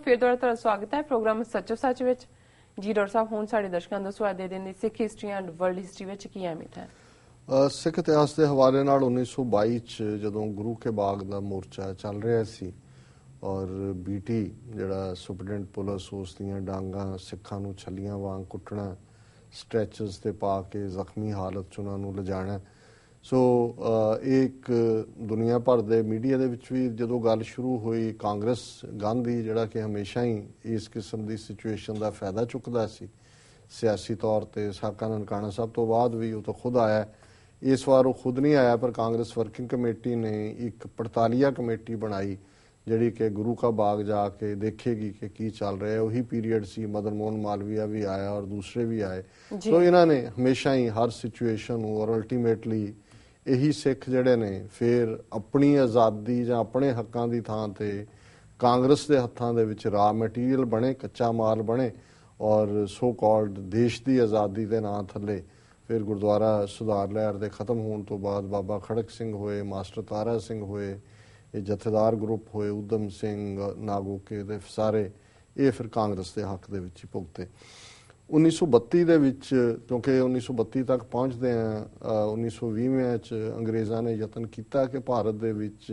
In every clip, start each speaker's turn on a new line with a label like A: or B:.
A: ਫਿਰ ਤੁਹਾਡਾ ਸਵਾਗਤ ਹੈ ਪ੍ਰੋਗਰਾਮ ਸੱਚੋ ਸੱਚ ਵਿੱਚ। ਜੀ ਡਾਕਟਰ ਸਾਹਿਬ, ਹੁਣ ਸਾਡੇ ਦਰਸ਼ਕਾਂ ਨੂੰ ਦੱਸੋ ਅੱਜ ਦੇ ਦਿਨ ਦੀ ਸਿੱਖ ਹਿਸਟਰੀ ਐਂਡ ਵਰਲਡ ਹਿਸਟਰੀ ਵਿੱਚ ਕੀ ਅਹਿਮੀਅਤ ਹੈ?
B: ਸਿੱਖ ਇਤਿਹਾਸ ਦੇ ਹਵਾਲੇ ਨਾਲ 1922 ਚ ਜਦੋਂ ਗੁਰੂ ਕੇ ਬਾਗ ਦਾ ਮੋਰਚਾ ਚੱਲ ਰਿਹਾ ਸੀ ਔਰ ਬੀਟੀ ਜਿਹੜਾ ਸੁਪਰਡੈਂਟ ਪੁਲਿਸ ਉਸ ਦੀਆਂ ਡਾਂਗਾਂ ਸਿੱਖਾਂ ਨੂੰ ਛੱਲੀਆਂ ਵਾਂਗ ਕੁੱਟਣਾ, ਸਟ੍ਰੈਚਰਸ ਤੇ ਪਾ ਕੇ ਜ਼ਖਮੀ ਹਾਲਤ 'ਚ ਉਹਨਾਂ ਨੂੰ ਲਿਜਾਣਾ। ਸੋ ਇਹ ਇੱਕ ਦੁਨੀਆ ਭਰ ਦੇ ਮੀਡੀਆ ਦੇ ਵਿੱਚ ਵੀ ਜਦੋਂ ਗੱਲ ਸ਼ੁਰੂ ਹੋਈ, ਕਾਂਗਰਸ ਗਾਂਧੀ ਜਿਹੜਾ ਕਿ ਹਮੇਸ਼ਾ ਹੀ ਇਸ ਕਿਸਮ ਦੀ ਸਿਚੁਏਸ਼ਨ ਦਾ ਫਾਇਦਾ ਚੁੱਕਦਾ ਸੀ ਸਿਆਸੀ ਤੌਰ ਤੇ, ਸਾਕਾ ਨਨਕਾਣਾ ਸਾਹਿਬ ਤੋਂ ਬਾਅਦ ਵੀ ਉਹ ਤਾਂ ਖੁਦ ਆਇਆ। ਇਸ ਵਾਰ ਉਹ ਖੁਦ ਨਹੀਂ ਆਇਆ, ਪਰ ਕਾਂਗਰਸ ਵਰਕਿੰਗ ਕਮੇਟੀ ਨੇ ਇੱਕ ਪੜਤਾਲੀਆ ਕਮੇਟੀ ਬਣਾਈ ਜਿਹੜੀ ਕਿ ਗੁਰੂ ਕਾ ਬਾਗ ਜਾ ਕੇ ਦੇਖੇਗੀ ਕਿ ਕੀ ਚੱਲ ਰਿਹਾ ਹੈ। ਉਹੀ ਪੀਰੀਅਡ ਸੀ, ਮਦਨ ਮੋਹਨ ਮਾਲਵੀਆ ਵੀ ਆਇਆ ਔਰ ਦੂਸਰੇ ਵੀ ਆਏ। ਸੋ ਇਹਨਾਂ ਨੇ ਹਮੇਸ਼ਾ ਹੀ ਹਰ ਸਿਚੁਏਸ਼ਨ ਨੂੰ ਔਰ ਅਲਟੀਮੇਟਲੀ ਇਹੀ ਸਿੱਖ ਜਿਹੜੇ ਨੇ ਫਿਰ ਆਪਣੀ ਆਜ਼ਾਦੀ ਜਾਂ ਆਪਣੇ ਹੱਕਾਂ ਦੀ ਥਾਂ ਤੇ ਕਾਂਗਰਸ ਦੇ ਹੱਥਾਂ ਦੇ ਵਿੱਚ ਰਾ ਮਟੀਰੀਅਲ ਬਣੇ, ਕੱਚਾ ਮਾਲ ਬਣੇ ਔਰ ਸੋ ਕਾਲਡ ਦੇਸ਼ ਦੀ ਆਜ਼ਾਦੀ ਦੇ ਨਾਂ ਥੱਲੇ ਫਿਰ ਗੁਰਦੁਆਰਾ ਸੁਧਾਰ ਲਹਿਰ ਦੇ ਖਤਮ ਹੋਣ ਤੋਂ ਬਾਅਦ ਬਾਬਾ ਖੜਕ ਸਿੰਘ ਹੋਏ, ਮਾਸਟਰ ਤਾਰਾ ਸਿੰਘ ਹੋਏ, ਇਹ ਜਥੇਦਾਰ ਗਰੁੱਪ ਹੋਏ, ਊਧਮ ਸਿੰਘ ਨਾਗੋਕੇ ਦੇ ਸਾਰੇ, ਇਹ ਫਿਰ ਕਾਂਗਰਸ ਦੇ ਹੱਕ ਦੇ ਵਿੱਚ ਹੀ ਭੁਗਤੇ। 1932 ਦੇ ਵਿੱਚ, ਕਿਉਂਕਿ 1932 ਤੱਕ ਪਹੁੰਚਦੇ ਆ, 1920 ਚ ਅੰਗਰੇਜ਼ਾਂ ਨੇ ਯਤਨ ਕੀਤਾ ਕਿ ਭਾਰਤ ਦੇ ਵਿੱਚ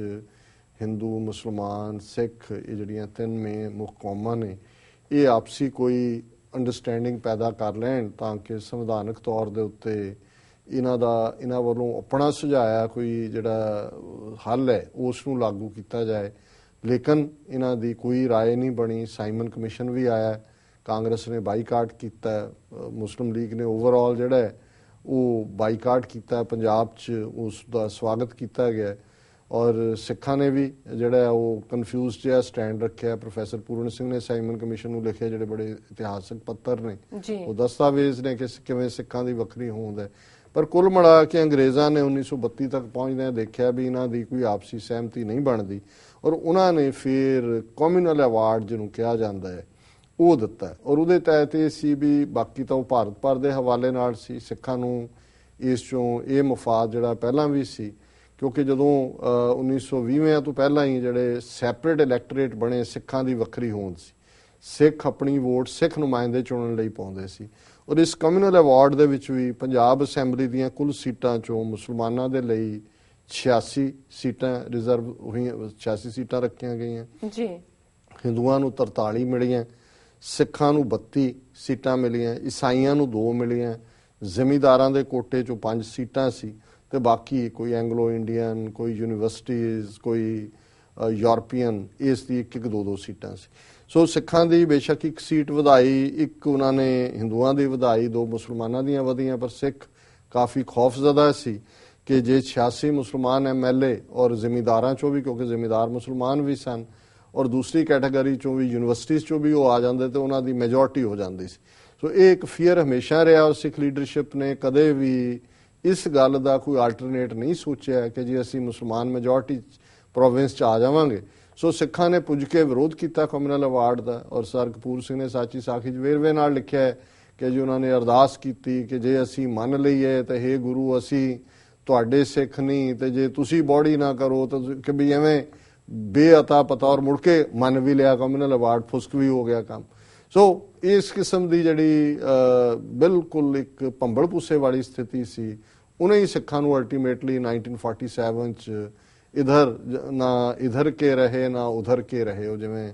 B: ਹਿੰਦੂ, ਮੁਸਲਮਾਨ, ਸਿੱਖ, ਇਹ ਜਿਹੜੀਆਂ ਤਿੰਨ ਮੁੱਖ ਕੌਮਾਂ ਨੇ, ਇਹ ਆਪਸੀ ਕੋਈ ਅੰਡਰਸਟੈਂਡਿੰਗ ਪੈਦਾ ਕਰ ਲੈਣ ਤਾਂ ਕਿ ਸੰਵਿਧਾਨਕ ਤੌਰ ਦੇ ਉੱਤੇ ਇਹਨਾਂ ਵੱਲੋਂ ਆਪਣਾ ਸੁਝਾਇਆ ਕੋਈ ਜਿਹੜਾ ਹੱਲ ਹੈ ਉਸ ਨੂੰ ਲਾਗੂ ਕੀਤਾ ਜਾਏ। ਲੇਕਿਨ ਇਹਨਾਂ ਦੀ ਕੋਈ ਰਾਏ ਨਹੀਂ ਬਣੀ। ਸਾਈਮਨ ਕਮਿਸ਼ਨ ਵੀ ਆਇਆ, ਕਾਂਗਰਸ ਨੇ ਬਾਈਕਾਟ ਕੀਤਾ, ਮੁਸਲਿਮ ਲੀਗ ਨੇ ਓਵਰਆਲ ਜਿਹੜਾ ਹੈ ਉਹ ਬਾਈਕਾਟ ਕੀਤਾ। ਪੰਜਾਬ 'ਚ ਉਸ ਦਾ ਸਵਾਗਤ ਕੀਤਾ ਗਿਆ ਔਰ ਸਿੱਖਾਂ ਨੇ ਵੀ ਜਿਹੜਾ ਉਹ ਕਨਫਿਊਜ਼ ਜਿਹਾ ਸਟੈਂਡ ਰੱਖਿਆ। ਪ੍ਰੋਫੈਸਰ ਪੂਰਨ ਸਿੰਘ ਨੇ ਸਾਈਮਨ ਕਮਿਸ਼ਨ ਨੂੰ ਲਿਖਿਆ, ਜਿਹੜੇ ਬੜੇ ਇਤਿਹਾਸਕ ਪੱਤਰ ਨੇ, ਉਹ ਦਸਤਾਵੇਜ਼ ਨੇ ਕਿ ਕਿਵੇਂ ਸਿੱਖਾਂ ਦੀ ਵੱਖਰੀ ਹੋਂਦ ਹੈ। ਪਰ ਕੁੱਲ ਮਿਲਾ ਕੇ ਅੰਗਰੇਜ਼ਾਂ ਨੇ 1932 ਤੱਕ ਪਹੁੰਚਦਿਆਂ ਦੇਖਿਆ ਵੀ ਇਹਨਾਂ ਦੀ ਕੋਈ ਆਪਸੀ ਸਹਿਮਤੀ ਨਹੀਂ ਬਣਦੀ ਔਰ ਉਹਨਾਂ ਨੇ ਫਿਰ ਕਮਿਊਨਲ ਅਵਾਰਡ ਜਿਹਨੂੰ ਕਿਹਾ ਜਾਂਦਾ ਹੈ ਉਹ ਦਿੱਤਾ ਔਰ ਉਹਦੇ ਤਹਿਤ ਇਹ ਸੀ ਵੀ ਬਾਕੀ ਤਾਂ ਉਹ ਭਾਰਤ ਭਰ ਦੇ ਹਵਾਲੇ ਨਾਲ ਸੀ। ਸਿੱਖਾਂ ਨੂੰ ਇਸ ਚੋਂ ਇਹ ਮਫਾਦ ਜਿਹੜਾ ਪਹਿਲਾਂ ਵੀ ਸੀ, ਕਿਉਂਕਿ ਜਦੋਂ 1920 ਤੋਂ ਪਹਿਲਾਂ ਹੀ ਜਿਹੜੇ ਸੈਪਰੇਟ ਇਲੈਕਟੋਰੇਟ ਬਣੇ, ਸਿੱਖਾਂ ਦੀ ਵੱਖਰੀ ਹੋਂਦ ਸੀ, ਸਿੱਖ ਆਪਣੀ ਵੋਟ ਸਿੱਖ ਨੁਮਾਇੰਦੇ ਚੁਣਨ ਲਈ ਪਾਉਂਦੇ ਸੀ। ਔਰ ਇਸ ਕਮਿਊਨਲ ਅਵਾਰਡ ਦੇ ਵਿੱਚ ਵੀ ਪੰਜਾਬ ਅਸੈਂਬਲੀ ਦੀਆਂ ਕੁੱਲ ਸੀਟਾਂ ਚੋਂ ਮੁਸਲਮਾਨਾਂ ਦੇ ਲਈ 86 ਸੀਟਾਂ ਰਿਜ਼ਰਵ ਹੋਈਆਂ, 86 ਸੀਟਾਂ ਰੱਖੀਆਂ ਗਈਆਂ ਜੀ। ਹਿੰਦੂਆਂ ਨੂੰ 43 ਮਿਲੀਆਂ, ਸਿੱਖਾਂ ਨੂੰ 32 ਸੀਟਾਂ ਮਿਲੀਆਂ, ਈਸਾਈਆਂ ਨੂੰ 2 ਮਿਲੀਆਂ, ਜ਼ਿਮੀਂਦਾਰਾਂ ਦੇ ਕੋਟੇ ਚੋਂ 5 ਸੀਟਾਂ ਸੀ ਤੇ ਬਾਕੀ ਕੋਈ ਐਂਗਲੋ ਇੰਡੀਅਨ, ਕੋਈ ਯੂਨੀਵਰਸਿਟੀਜ਼, ਕੋਈ ਯੂਰਪੀਅਨ, ਇਸ ਦੀ 1-2 ਸੀਟਾਂ ਸੀ। ਸੋ ਸਿੱਖਾਂ ਦੀ ਬੇਸ਼ੱਕ 1 ਸੀਟ ਵਧਾਈ, 1 ਉਹਨਾਂ ਨੇ ਹਿੰਦੂਆਂ ਦੀ ਵਧਾਈ, 2 ਮੁਸਲਮਾਨਾਂ ਦੀਆਂ ਵਧੀਆਂ, ਪਰ ਸਿੱਖ ਕਾਫੀ ਖੌਫਜ਼ਦਾ ਸੀ ਕਿ ਜੇ 86 ਮੁਸਲਮਾਨ MLA ਔਰ ਜ਼ਿਮੀਂਦਾਰਾਂ ਚੋਂ ਵੀ, ਕਿਉਂਕਿ ਜ਼ਿਮੀਂਦਾਰ ਮੁਸਲਮਾਨ ਵੀ ਸਨ ਔਰ ਦੂਸਰੀ ਕੈਟਾਗਰੀ ਚੋਂ ਵੀ ਯੂਨੀਵਰਸਿਟੀਜ਼ ਚੋਂ ਵੀ ਉਹ ਆ ਜਾਂਦੇ ਤੇ ਉਹਨਾਂ ਦੀ ਮੈਜੋਰਟੀ ਹੋ ਜਾਂਦੀ ਸੀ। ਸੋ ਇਹ ਇੱਕ ਫੀਅਰ ਹਮੇਸ਼ਾ ਰਿਹਾ ਔਰ ਸਿੱਖ ਲੀਡਰਸ਼ਿਪ ਨੇ ਕਦੇ ਵੀ ਇਸ ਗੱਲ ਦਾ ਕੋਈ ਆਲਟਰਨੇਟ ਨਹੀਂ ਸੋਚਿਆ ਕਿ ਜੇ ਅਸੀਂ ਮੁਸਲਮਾਨ ਮੈਜੋਰਟੀ ਪ੍ਰੋਵਿੰਸ 'ਚ ਆ ਜਾਵਾਂਗੇ। ਸੋ ਸਿੱਖਾਂ ਨੇ ਪੁੱਜ ਕੇ ਵਿਰੋਧ ਕੀਤਾ ਕਮਿਊਨਲ ਅਵਾਰਡ ਦਾ ਔਰ ਸਰ ਕਪੂਰ ਸਿੰਘ ਨੇ ਸਾਚੀ ਸਾਖੀ 'ਚ ਵੇਰਵੇ ਨਾਲ ਲਿਖਿਆ ਹੈ ਕਿ ਜੀ ਉਹਨਾਂ ਨੇ ਅਰਦਾਸ ਕੀਤੀ ਕਿ ਜੇ ਅਸੀਂ ਮੰਨ ਲਈਏ ਤਾਂ ਹੇ ਗੁਰੂ ਅਸੀਂ ਤੁਹਾਡੇ ਸਿੱਖ ਨਹੀਂ, ਤੇ ਜੇ ਤੁਸੀਂ ਬੋਡੀ ਨਾ ਕਰੋ ਤਾਂ ਕਿ ਵੀ ਐਵੇਂ ਬੇਅਤਾ ਪਤਾ ਔਰ ਮੁੜ ਕੇ ਮੰਨ ਵੀ ਲਿਆ ਕਮਿਊਨਲ ਅਵਾਰਡ, ਫੁਸਕ ਵੀ ਹੋ ਗਿਆ ਕੰਮ। ਸੋ ਇਸ ਕਿਸਮ ਦੀ ਜਿਹੜੀ ਬਿਲਕੁਲ ਇੱਕ ਭੰਬਲ ਭੂਸੇ ਵਾਲੀ ਸਥਿਤੀ ਸੀ, ਉਹਨੇ ਹੀ ਸਿੱਖਾਂ ਨੂੰ ਅਲਟੀਮੇਟਲੀ 1947 ਚ ਇਧਰ ਕੇ ਰਹੇ ਨਾ ਉਧਰ ਕੇ ਰਹੇ, ਉਹ ਜਿਵੇਂ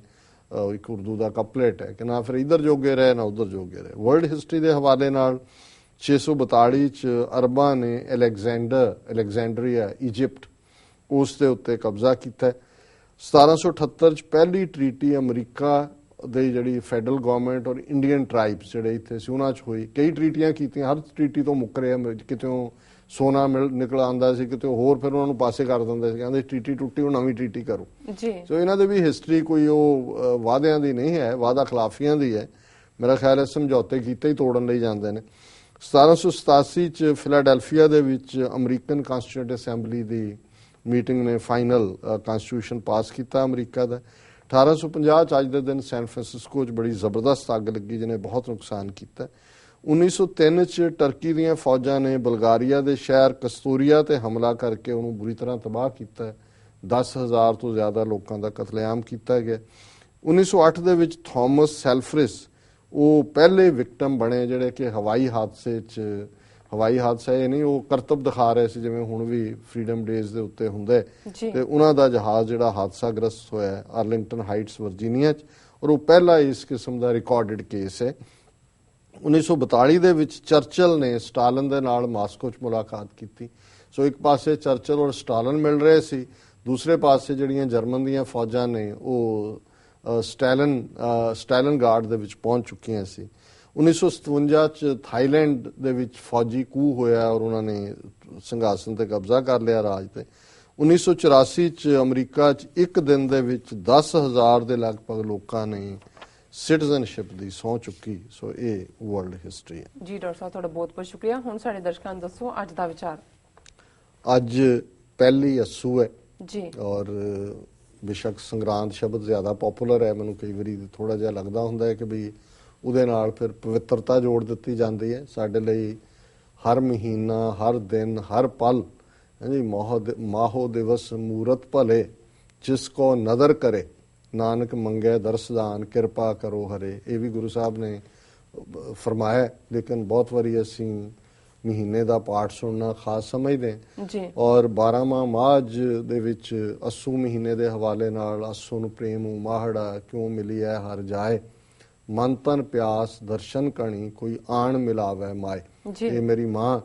B: ਇੱਕ ਉਰਦੂ ਦਾ ਕਪਲੇਟ ਹੈ ਕਿ ਨਾ ਫਿਰ ਇਧਰ ਜੋਗੇ ਰਹੇ ਨਾ ਉਧਰ ਜੋਗੇ ਰਹੇ। ਵਰਲਡ ਹਿਸਟਰੀ ਦੇ ਹਵਾਲੇ ਨਾਲ 642 ਚ ਅਰਬਾਂ ਨੇ ਅਲੈਗਜ਼ੈਂਡਰੀਆ ਇਜਿਪਟ ਉਸ ਦੇ ਉੱਤੇ ਕਬਜ਼ਾ ਕੀਤਾ। 1778 ਚ ਪਹਿਲੀ ਟਰੀਟੀ ਅਮਰੀਕਾ ਦੀ ਜਿਹੜੀ ਫੈਡਰਲ ਗਵਰਨਮੈਂਟ ਔਰ ਇੰਡੀਅਨ ਟਰਾਈਬਸ ਜਿਹੜੇ ਇੱਥੇ ਸੀ ਉਹਨਾਂ 'ਚ ਹੋਈ। ਕਈ ਟਰੀਟੀਆਂ ਕੀਤੀਆਂ, ਹਰ ਟਰੀਟੀ ਤੋਂ ਮੁੱਕਰੇ, ਕਿਤੋਂ ਸੋਨਾ ਨਿਕਲ ਆਉਂਦਾ ਸੀ, ਕਿਤੇ ਹੋਰ, ਫਿਰ ਉਹਨਾਂ ਨੂੰ ਪਾਸੇ ਕਰ ਦਿੰਦੇ ਸੀ, ਕਹਿੰਦੇ ਟਰੀਟੀ ਟੁੱਟੀ ਉਹ ਨਵੀਂ ਟਰੀਟੀ ਕਰੋ ਜੀ। ਸੋ ਇਹਨਾਂ ਦੇ ਵੀ ਹਿਸਟਰੀ ਕੋਈ ਉਹ ਵਾਅਦਿਆਂ ਦੀ ਨਹੀਂ ਹੈ, ਵਾਅਦਾ ਖਿਲਾਫੀਆਂ ਦੀ ਹੈ। ਮੇਰਾ ਖਿਆਲ ਹੈ ਸਮਝੌਤੇ ਕੀਤੇ ਹੀ ਤੋੜਨ ਲਈ ਜਾਂਦੇ ਨੇ। 1787 ਚ ਫਿਲਾਡੈਲਫੀਆ ਦੇ ਵਿੱਚ ਅਮਰੀਕਨ ਕਾਂਸਟੀਟਿਊਂਟ ਅਸੈਂਬਲੀ ਦੀ ਮੀਟਿੰਗ ਨੇ ਫਾਈਨਲ ਕਾਂਸਟੀਟਿਊਸ਼ਨ ਪਾਸ ਕੀਤਾ ਅਮਰੀਕਾ ਦਾ। 1850 ਚ ਅੱਜ ਦੇ ਦਿਨ ਸੈਨ ਫਰਾਂਸਿਸਕੋ 'ਚ ਬੜੀ ਜ਼ਬਰਦਸਤ ਅੱਗ ਲੱਗੀ ਜਿਹਨੇ ਬਹੁਤ ਨੁਕਸਾਨ ਕੀਤਾ। 1903 ਚ ਟਰਕੀ ਦੀਆਂ ਫੌਜਾਂ ਨੇ ਬਲਗਾਰੀਆ ਦੇ ਸ਼ਹਿਰ ਕਸਤੂਰੀਆ ਤੇ ਹਮਲਾ ਕਰਕੇ ਉਹਨੂੰ ਬੁਰੀ ਤਰ੍ਹਾਂ ਤਬਾਹ ਕੀਤਾ। 10,000 ਤੋਂ ਜ਼ਿਆਦਾ ਲੋਕਾਂ ਦਾ ਕਤਲੇਆਮ ਕੀਤਾ ਗਿਆ। 1908 ਦੇ ਵਿੱਚ ਥਾਮਸ ਸੈਲਫਰਿਸ ਉਹ ਪਹਿਲੇ ਵਿਕਟਮ ਬਣੇ ਜਿਹੜੇ ਕਿ ਹਵਾਈ ਹਾਦਸਾ ਇਹ ਨਹੀਂ, ਉਹ ਕਰਤੱਵ ਦਿਖਾ ਰਹੇ ਸੀ ਜਿਵੇਂ ਹੁਣ ਵੀ ਫਰੀडम ਡੇਜ਼ ਦੇ ਉੱਤੇ ਹੁੰਦਾ ਤੇ ਉਹਨਾਂ ਦਾ ਜਹਾਜ਼ ਜਿਹੜਾ ਹਾਦਸਾਗ੍ਰਸਤ ਹੋਇਆ ਆਰਲਿੰਗਟਨ ਹਾਈਟਸ ਵਰਜੀਨੀਆ 'ਚ, ਔਰ ਉਹ ਪਹਿਲਾ ਇਸ ਕਿਸਮ ਦਾ ਰਿਕਾਰਡਡ ਕੇਸ ਹੈ। 1942 ਦੇ ਵਿੱਚ ਚਰਚਲ ਨੇ ਸਟਾਲਿਨ ਦੇ ਨਾਲ ਮਾਸਕੋ 'ਚ ਮੁਲਾਕਾਤ ਕੀਤੀ। ਸੋ ਇੱਕ ਪਾਸੇ ਚਰਚਲ ਔਰ ਸਟਾਲਿਨ ਮਿਲ ਰਹੇ ਸੀ, ਦੂਸਰੇ ਪਾਸੇ ਜਿਹੜੀਆਂ ਜਰਮਨ ਦੀਆਂ ਫੌਜਾਂ ਨੇ ਉਹ ਸਟਾਲਿਨ ਗਾਰਡ ਦੇ ਵਿੱਚ ਪਹੁੰਚ ਚੁੱਕੀਆਂ ਸੀ। 1957 ਚ ਥਾਈਲੈਂਡ ਦੇ ਵਿੱਚ ਫੌਜੀ ਕੂ ਹੋਇਆ ਔਰ ਉਹਨਾਂ ਨੇ ਸਿੰਘਾਸਨ ਤੇ ਕਬਜ਼ਾ ਕਰ ਲਿਆ ਰਾਜ ਤੇ। 1984 ਚ ਅਮਰੀਕਾ ਚ ਇੱਕ ਦਿਨ ਦੇ ਵਿੱਚ 10,000 ਦੇ ਲਗਭਗ ਲੋਕਾਂ ਨੇ ਸਿਟੀਜ਼ਨਸ਼ਿਪ ਦੀ ਸਹੁੰ ਚੁੱਕੀ। ਸੋ ਇਹ ਵਰਲਡ ਹਿਸਟਰੀ ਹੈ
A: ਜੀ। ਡਾਕਟਰ ਸਾਹਿਬ ਤੁਹਾਡਾ ਬਹੁਤ ਬਹੁਤ ਸ਼ੁਕਰੀਆ। ਹੁਣ ਸਾਡੇ ਦਰਸ਼ਕਾਂ ਨੂੰ ਦੱਸੋ ਅੱਜ ਦਾ ਵਿਚਾਰ।
B: ਅੱਜ ਪਹਿਲੀ ਅੱਸੂ ਹੈ
A: ਜੀ,
B: ਔਰ ਬੇਸ਼ੱਕ ਸੰਗਰਾਂਦ ਸ਼ਬਦ ਜ਼ਿਆਦਾ ਪਪੂਲਰ ਹੈ, ਮੈਨੂੰ ਕਈ ਵਾਰੀ ਥੋੜਾ ਜਿਹਾ ਲੱਗਦਾ ਹੁੰਦਾ ਹੈ ਕਿ ਵੀ ਉਹਦੇ ਨਾਲ ਫਿਰ ਪਵਿੱਤਰਤਾ ਜੋੜ ਦਿੱਤੀ ਜਾਂਦੀ ਹੈ। ਸਾਡੇ ਲਈ ਹਰ ਮਹੀਨਾ, ਹਰ ਦਿਨ, ਹਰ ਪਲ ਜੀ ਮਾਹੋ ਦਿਵਸ ਮੂਰਤ ਭਲੇ ਜਿਸ ਕੋ ਨਦਰ ਕਰੇ ਨਾਨਕ ਮੰਗੇ ਦਰਸਦਾਨ ਕਿਰਪਾ ਕਰੋ ਹਰੇ, ਇਹ ਵੀ ਗੁਰੂ ਸਾਹਿਬ ਨੇ ਫਰਮਾਇਆ। ਲੇਕਿਨ ਬਹੁਤ ਵਾਰੀ ਅਸੀਂ ਮਹੀਨੇ ਦਾ ਪਾਠ ਸੁਣਨਾ ਖਾਸ ਸਮਝਦੇ
A: ਜੀ।
B: ਔਰ 12ਵਾਂ ਮਾਝ ਦੇ ਵਿੱਚ ਅੱਸੂ ਮਹੀਨੇ ਦੇ ਹਵਾਲੇ ਨਾਲ ਅੱਸੂ ਨੂੰ ਪ੍ਰੇਮ ਮਾਹੜਾ ਕਿਉਂ ਮਿਲੀ ਹੈ ਹਰ ਜਾਏ, ਮਨ ਤਨ ਪਿਆਸ ਦਰਸ਼ਨ ਕਣੀ ਕੋਈ ਆਣ ਮਿਲਾਵੇ ਮਾਏ। ਇਹ ਮੇਰੀ ਮਾਂ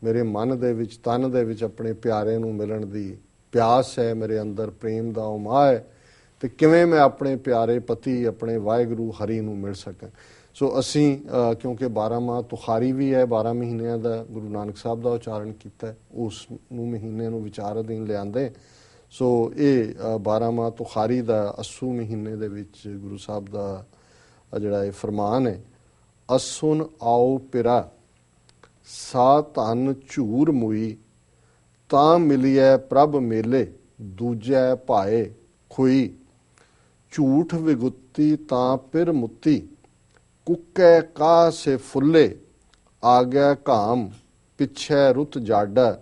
B: ਮੇਰੇ ਮਨ ਦੇ ਵਿੱਚ, ਤਨ ਦੇ ਵਿੱਚ ਆਪਣੇ ਪਿਆਰੇ ਨੂੰ ਮਿਲਣ ਦੀ ਪਿਆਸ ਹੈ, ਮੇਰੇ ਅੰਦਰ ਪ੍ਰੇਮ ਦਾ ਉਮਾਹ ਹੈ ਤੇ ਕਿਵੇਂ ਮੈਂ ਆਪਣੇ ਪਿਆਰੇ ਪਤੀ ਆਪਣੇ ਵਾਹਿਗੁਰੂ ਹਰੀ ਨੂੰ ਮਿਲ ਸਕਾਂ। ਸੋ ਅਸੀਂ ਕਿਉਂਕਿ 12ਵਾਂ ਤੁਖਾਰੀ ਵੀ ਹੈ, 12 ਮਹੀਨਿਆਂ ਦਾ ਗੁਰੂ ਨਾਨਕ ਸਾਹਿਬ ਦਾ ਉਚਾਰਨ ਕੀਤਾ, ਉਸ ਨੂੰ ਮਹੀਨੇ ਨੂੰ ਵਿਚਾਰ ਅਧੀਨ ਲਿਆਂਦੇ। ਸੋ ਇਹ 12ਵਾਂ ਤੁਖਾਰੀ ਦਾ ਅੱਸੂ ਮਹੀਨੇ ਦੇ ਵਿੱਚ ਗੁਰੂ ਸਾਹਿਬ ਦਾ ਜਿਹੜਾ ਇਹ ਫਰਮਾਨ ਹੈ, ਅਸੁਨ ਆਓ ਪਿਰਾ ਸਾ ਧਨ ਝੂਰ ਮੁਈ ਤਾਂ ਮਿਲੀਐ ਪ੍ਰਭ ਮੇਲੇ ਦੂਜੈ ਭਾਏ ਖੁਈ, ਝੂਠ ਵਿਗੁੱਤੀ ਤਾਂ ਪਿਰ ਮੁੱਤੀ ਕੁੱਕੈ ਕਾ ਸੇ ਫੁੱਲੇ, ਆਗਿਆ ਘਾਮ ਪਿਛੈ ਰੁੱਤ ਜਾਡਾ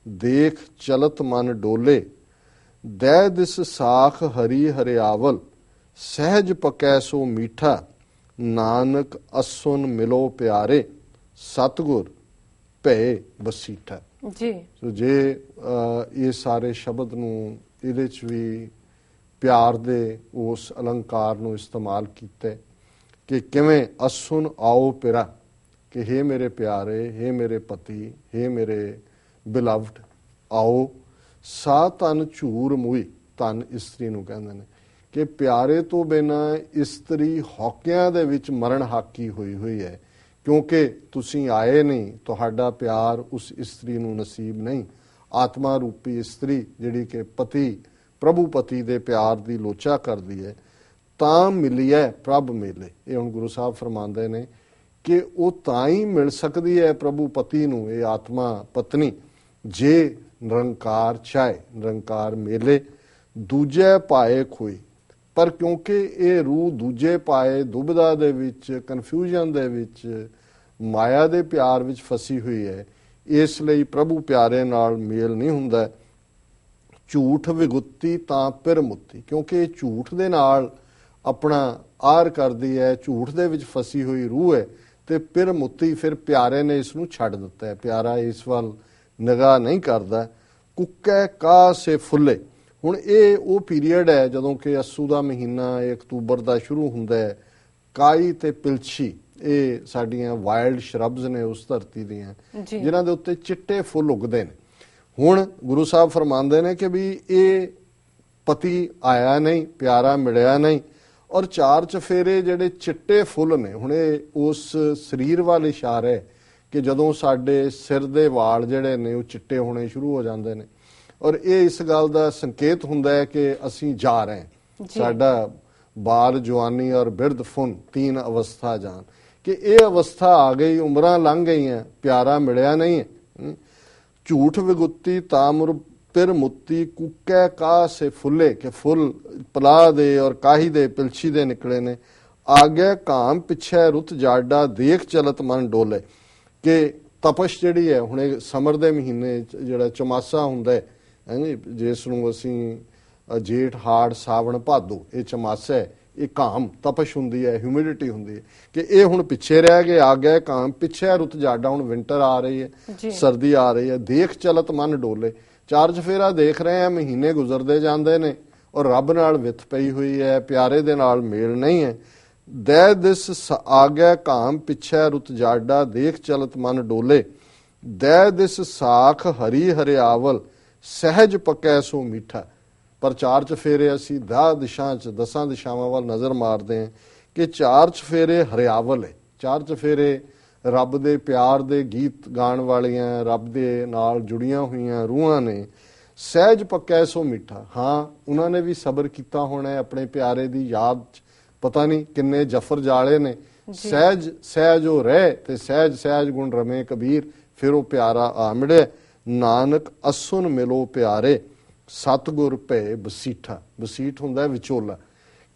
B: ਦੇਖ ਚਲਤ ਮਨ ਡੋਲੇ, ਦੈ ਦਿਸ ਸਾਖ ਹਰੀ ਹਰਿਆਵਲ ਸਹਿਜ ਪਕੈ ਸੋ ਮੀਠਾ, ਨਾਨਕ ਅਸੁਨ ਮਿਲੋ ਪਿਆਰੇ ਸਤਿਗੁਰ ਭਏ ਬਸੀਠਾ।
A: ਜੀ।
B: ਸੋ ਜੇ ਇਹ ਸਾਰੇ ਸ਼ਬਦ ਨੂੰ ਇਹਦੇ ਚ ਵੀ ਪਿਆਰ ਦੇ ਉਸ ਅਲੰਕਾਰ ਨੂੰ ਇਸਤੇਮਾਲ ਕੀਤਾ ਕਿ ਕਿਵੇਂ ਅਸੁਨ ਆਓ ਪਿਰਾ, ਕਿ ਹੇ ਮੇਰੇ ਪਿਆਰੇ, ਹੇ ਮੇਰੇ ਪਤੀ, ਹੇ ਮੇਰੇ ਬਿਲਵਡ ਆਓ, ਸਾ ਧਨ ਝੂਰ ਮੁਈ, ਧਨ ਇਸਤਰੀ ਨੂੰ ਕਹਿੰਦੇ ਨੇ ਕਿ ਪਿਆਰੇ ਤੋਂ ਬਿਨਾਂ ਇਸਤਰੀ ਹੌਕਿਆਂ ਦੇ ਵਿੱਚ ਮਰਨ ਹਾਕੀ ਹੋਈ ਹੈ, ਕਿਉਂਕਿ ਤੁਸੀਂ ਆਏ ਨਹੀਂ, ਤੁਹਾਡਾ ਪਿਆਰ ਉਸ ਇਸਤਰੀ ਨੂੰ ਨਸੀਬ ਨਹੀਂ। ਆਤਮਾ ਰੂਪੀ ਇਸਤਰੀ ਜਿਹੜੀ ਕਿ ਪਤੀ ਪ੍ਰਭੂ ਪਤੀ ਦੇ ਪਿਆਰ ਦੀ ਲੋਚਾ ਕਰਦੀ ਹੈ, ਤਾਂ ਮਿਲੀਐ ਪ੍ਰਭ ਮੇਲੇ। ਇਹ ਹੁਣ ਗੁਰੂ ਸਾਹਿਬ ਫਰਮਾਉਂਦੇ ਨੇ ਕਿ ਉਹ ਤਾਂ ਹੀ ਮਿਲ ਸਕਦੀ ਹੈ ਪ੍ਰਭੂ ਪਤੀ ਨੂੰ, ਇਹ ਆਤਮਾ ਪਤਨੀ, ਜੇ ਨਿਰੰਕਾਰ ਚਾਹੇ, ਨਿਰੰਕਾਰ ਮੇਲੇ ਦੂਜੇ ਪਾਏ ਖੋਈ। ਪਰ ਕਿਉਂਕਿ ਇਹ ਰੂਹ ਦੂਜੇ ਪਾਏ ਦੁਬਿਧਾ ਦੇ ਵਿੱਚ, ਕਨਫਿਊਜ਼ਨ ਦੇ ਵਿੱਚ, ਮਾਇਆ ਦੇ ਪਿਆਰ ਵਿੱਚ ਫਸੀ ਹੋਈ ਹੈ, ਇਸ ਲਈ ਪ੍ਰਭੂ ਪਿਆਰੇ ਨਾਲ ਮੇਲ ਨਹੀਂ ਹੁੰਦਾ। ਝੂਠ ਵਿਗੁੱਤੀ ਤਾਂ ਪਿਰ ਮੁੱਤੀ, ਕਿਉਂਕਿ ਇਹ ਝੂਠ ਦੇ ਨਾਲ ਆਪਣਾ ਆਰ ਕਰਦੀ ਹੈ, ਝੂਠ ਦੇ ਵਿੱਚ ਫਸੀ ਹੋਈ ਰੂਹ ਹੈ, ਤੇ ਪਿਰ ਮੁੱਤੀ ਫਿਰ ਪਿਆਰੇ ਨੇ ਇਸ ਨੂੰ ਛੱਡ ਦਿੱਤਾ ਹੈ, ਪਿਆਰਾ ਇਸ ਵੱਲ ਨਿਗਾਹ ਨਹੀਂ ਕਰਦਾ। ਕੁੱਕੈ ਕਾ ਸੇ ਫੁੱਲੇ, ਹੁਣ ਇਹ ਉਹ ਪੀਰੀਅਡ ਹੈ ਜਦੋਂ ਕਿ ਅੱਸੂ ਦਾ ਮਹੀਨਾ ਇਹ ਅਕਤੂਬਰ ਦਾ ਸ਼ੁਰੂ ਹੁੰਦਾ ਹੈ। ਕਾਈ ਤੇ ਪਿਲਛੀ ਇਹ ਸਾਡੀਆਂ ਵਾਈਲਡ ਸ਼ਰਬਸ ਨੇ ਉਸ ਧਰਤੀ ਦੀਆਂ, ਜਿਨ੍ਹਾਂ ਦੇ ਉੱਤੇ ਚਿੱਟੇ ਫੁੱਲ ਉੱਗਦੇ ਨੇ। ਹੁਣ ਗੁਰੂ ਸਾਹਿਬ ਫਰਮਾਉਂਦੇ ਨੇ ਕਿ ਵੀ ਇਹ ਪਤੀ ਆਇਆ ਨਹੀਂ, ਪਿਆਰਾ ਮਿਲਿਆ ਨਹੀਂ, ਔਰ ਚਾਰ ਚਫੇਰੇ ਜਿਹੜੇ ਚਿੱਟੇ ਫੁੱਲ ਨੇ, ਹੁਣ ਇਹ ਉਸ ਸਰੀਰ ਵੱਲ ਇਸ਼ਾਰਾ ਹੈ ਕਿ ਜਦੋਂ ਸਾਡੇ ਸਿਰ ਦੇ ਵਾਲ ਜਿਹੜੇ ਨੇ ਉਹ ਚਿੱਟੇ ਹੋਣੇ ਸ਼ੁਰੂ ਹੋ ਜਾਂਦੇ ਨੇ, ਔਰ ਇਹ ਇਸ ਗੱਲ ਦਾ ਸੰਕੇਤ ਹੁੰਦਾ ਹੈ ਕਿ ਅਸੀਂ ਜਾ ਰਹੇ ਹਾਂ। ਸਾਡਾ ਬਾਲ ਜਵਾਨੀ ਔਰ ਬਿਰਧ ਫੁਨ ਤੀਨ ਅਵਸਥਾ ਜਾਨ, ਕਿ ਇਹ ਅਵਸਥਾ ਆ ਗਈ, ਉਮਰਾਂ ਲੰਘ ਗਈਆਂ, ਪਿਆਰਾ ਮਿਲਿਆ ਨਹੀਂ ਹੈ। ਝੂਠ ਵਿਗੁੱਤੀ ਤਾਮਰ ਪਿਰ ਮੁੱਤੀ ਕੁੱਕੈ ਕਾ ਸੇ ਫੁੱਲੇ, ਕਿ ਫੁੱਲ ਪਲਾਹ ਦੇ ਔਰ ਕਾਹੀ ਦੇ ਪਿਲਛੀ ਦੇ ਨਿਕਲੇ ਨੇ। ਆਗੇ ਘਾਮ ਪਿੱਛੇ ਰੁੱਤ ਜਾਡਾ ਦੇਖ ਚਲਤ ਮਨ ਡੋਲੇ, ਕਿ ਤਪਸ਼ ਜਿਹੜੀ ਹੈ, ਹੁਣ ਇਹ ਸਮਰ ਦੇ ਮਹੀਨੇ ਜਿਹੜਾ ਚਮਾਸਾ ਹੁੰਦਾ ਹੈ ਜਿਸ ਨੂੰ ਅਸੀਂ ਜੇਠ ਹਾੜ ਸਾਵਣ ਭਾਦੋ, ਇਹ ਚਮਾਸਾ ਹੈ, ਇਹ ਕਾਮ ਤਪਸ਼ ਹੁੰਦੀ ਹੈ, ਹਿਊਮਿਡਿਟੀ ਹੁੰਦੀ ਹੈ, ਕਿ ਇਹ ਹੁਣ ਪਿੱਛੇ ਰਹਿ ਗਏ, ਆ ਗਏ ਕਾਮ ਪਿੱਛੇ, ਰੁੱਤ ਜਾਡਾ, ਹੁਣ ਵਿੰਟਰ ਆ ਰਹੀ ਹੈ, ਸਰਦੀ ਆ ਰਹੀ ਹੈ। ਦੇਖ ਚਲਤ ਮਨ ਡੋਲੇ, ਚਾਰ ਚਫੇਰਾ ਦੇਖ ਰਹੇ ਆ, ਮਹੀਨੇ ਗੁਜ਼ਰਦੇ ਜਾਂਦੇ ਨੇ ਔਰ ਰੱਬ ਨਾਲ ਵਿਥ ਪਈ ਹੋਈ ਹੈ, ਪਿਆਰੇ ਦੇ ਨਾਲ ਮੇਲ ਨਹੀਂ ਹੈ। ਦੈ ਦਿਸ ਆ ਗਿਆ ਕਾਮ ਪਿੱਛੇ ਰੁੱਤ ਜਾਡਾ, ਦੇਖ ਚਲਤ ਮਨ ਡੋਲੇ, ਦੈ ਦਿਸ ਸਾਖ ਹਰੀ ਹਰਿਆਵਲ, ਸਹਿਜ ਪੱਕੈ ਸੋ ਮਿੱਠਾ। ਪਰ ਚਾਰ ਚਫੇਰੇ ਅਸੀਂ 10 ਦਿਸ਼ਾਵਾਂ ਵੱਲ ਨਜ਼ਰ ਮਾਰਦੇ ਹਾਂ ਕਿ ਚਾਰ ਚਫੇਰੇ ਹਰਿਆਵਲ ਹੈ, ਚਾਰ ਚਫੇਰੇ ਰੱਬ ਦੇ ਪਿਆਰ ਦੇ ਗੀਤ ਗਾਣ ਵਾਲੀਆਂ, ਰੱਬ ਦੇ ਨਾਲ ਜੁੜੀਆਂ ਹੋਈਆਂ ਰੂਹਾਂ ਨੇ। ਸਹਿਜ ਪੱਕੈ ਸੋ ਮਿੱਠਾ, ਹਾਂ ਉਹਨਾਂ ਨੇ ਵੀ ਸਬਰ ਕੀਤਾ ਹੋਣਾ ਆਪਣੇ ਪਿਆਰੇ ਦੀ ਯਾਦ ਚ, ਪਤਾ ਨਹੀਂ ਕਿੰਨੇ ਜਫਰ ਜਾਲੇ ਨੇ। ਸਹਿਜ ਸਹਿਜ ਉਹ ਰਹਿ ਤੇ ਸਹਿਜ ਸਹਿਜ ਗੁਣ ਰਮੇ ਕਬੀਰ, ਫਿਰ ਉਹ ਪਿਆਰਾ ਆ ਮਿਲੇ। ਨਾਨਕ ਅਸੁਨ ਮਿਲੋ ਪਿਆਰੇ, ਸਤਿਗੁਰ ਭੈ ਬਸੀਠਾ। ਬਸੀਠ ਹੁੰਦਾ ਵਿਚੋਲਾ,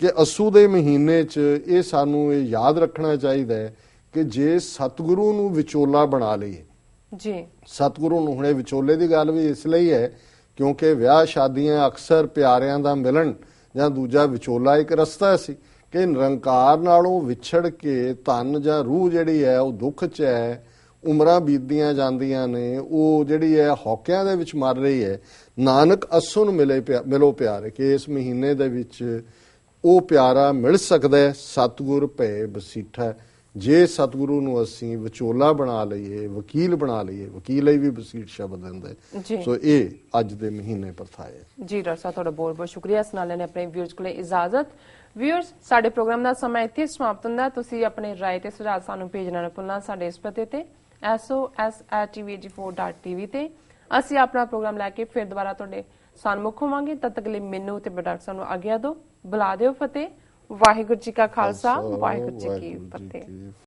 B: ਕਿ ਅਸੂ ਦੇ ਮਹੀਨੇ 'ਚ ਇਹ ਸਾਨੂੰ ਇਹ ਯਾਦ ਰੱਖਣਾ ਚਾਹੀਦਾ ਹੈ ਕਿ ਜੇ ਸਤਿਗੁਰੂ ਨੂੰ ਵਿਚੋਲਾ ਬਣਾ ਲਈਏ
A: ਜੀ, ਸਤਿਗੁਰੂ
B: ਨੂੰ, ਹੁਣੇ ਵਿਚੋਲੇ ਦੀ ਗੱਲ ਵੀ ਇਸ ਲਈ ਹੈ ਕਿਉਂਕਿ ਵਿਆਹ ਸ਼ਾਦੀਆਂ ਅਕਸਰ ਪਿਆਰਿਆਂ ਦਾ ਮਿਲਣ ਜਾਂ ਦੂਜਾ ਵਿਚੋਲਾ ਇੱਕ ਰਸਤਾ ਸੀ ਕਿ ਨਿਰੰਕਾਰ ਨਾਲੋਂ ਵਿਛੜ ਕੇ ਧਨ ਜਾਂ ਰੂਹ ਜਿਹੜੀ ਹੈ ਉਹ ਦੁੱਖ 'ਚ ਹੈ, ਉਮਰਾਂ ਬੀਤਦੀਆਂ ਜਾਂਦੀਆਂ ਨੇ, ਉਹ ਜਿਹੜੀ ਹੈ ਹੌਕਿਆਂ ਦੇ ਵਿੱਚ ਮਰ ਰਹੀ ਹੈ। ਨਾਨਕ ਅਸੁਨ ਮਿਲੋ ਪਿਆਰੇ, ਕਿ ਇਸ ਮਹੀਨੇ ਦੇ ਵਿੱਚ ਉਹ ਪਿਆਰਾ ਮਿਲ ਸਕਦਾ ਹੈ, ਸਤਿਗੁਰ ਭੈ ਬਸੀਠਾ। ਜੇ ਸਤਿਗੁਰੂ ਨੂੰ ਅਸੀਂ ਵਿਚੋਲਾ ਬਣਾ ਲਈਏ, ਵਕੀਲ ਬਣਾ ਲਈਏ, ਵਕੀਲ ਲਈ ਵੀ ਬਸੀਠ ਸ਼ਬਦ ਹੁੰਦਾ ਹੈ। ਸੋ ਇਹ ਅੱਜ ਦੇ ਮਹੀਨੇ ਪ੍ਰਥਾ ਹੈ
A: ਜੀ। ਡਾਕਟਰ ਸਾਹਿਬ ਤੁਹਾਡਾ ਬਹੁਤ ਬਹੁਤ ਸ਼ੁਕਰੀਆ। ਇਸ ਨਾਲ ਨੇ ਆਪਣੇ ਵਿਊਅਰਸ ਕੋਲੇ ਇਜਾਜ਼ਤ। ਵਿਊਅਰਸ, ਸਾਡੇ ਪ੍ਰੋਗਰਾਮ ਦਾ ਸਮਾਂ ਇੱਥੇ ਸਮਾਪਤ ਹੁੰਦਾ। ਤੁਸੀਂ ਆਪਣੇ ਰਾਏ ਤੇ ਸੁਝਾਅ ਸਾਨੂੰ ਭੇਜਣਾ ਨਾ ਭੁੱਲਣਾ ਸਾਡੇ ਇਸ ਪਤੇ ਤੇ sos@tvag4.tv ਤੇ। ਅਸੀਂ ਆਪਣਾ ਪ੍ਰੋਗਰਾਮ ਲੈ ਕੇ ਫਿਰ ਦੁਬਾਰਾ ਤੁਹਾਡੇ ਸਨਮੁਖ ਹੋਵਾਂਗੇ। ਤਦ ਤੱਕ ਲਈ ਮੈਨੂੰ ਤੇ ਡਾਕਟਰ ਸਾਹਿਬ ਨੂੰ ਆਗਿਆ ਦਿਓ। ਬੁਲਾ ਦਿਓ ਫਤਿਹ। ਵਾਹਿਗੁਰੂ ਜੀ ਕਾ ਖਾਲਸਾ, ਵਾਹਿਗੁਰੂ ਜੀ ਕੀ ਫਤਿਹ।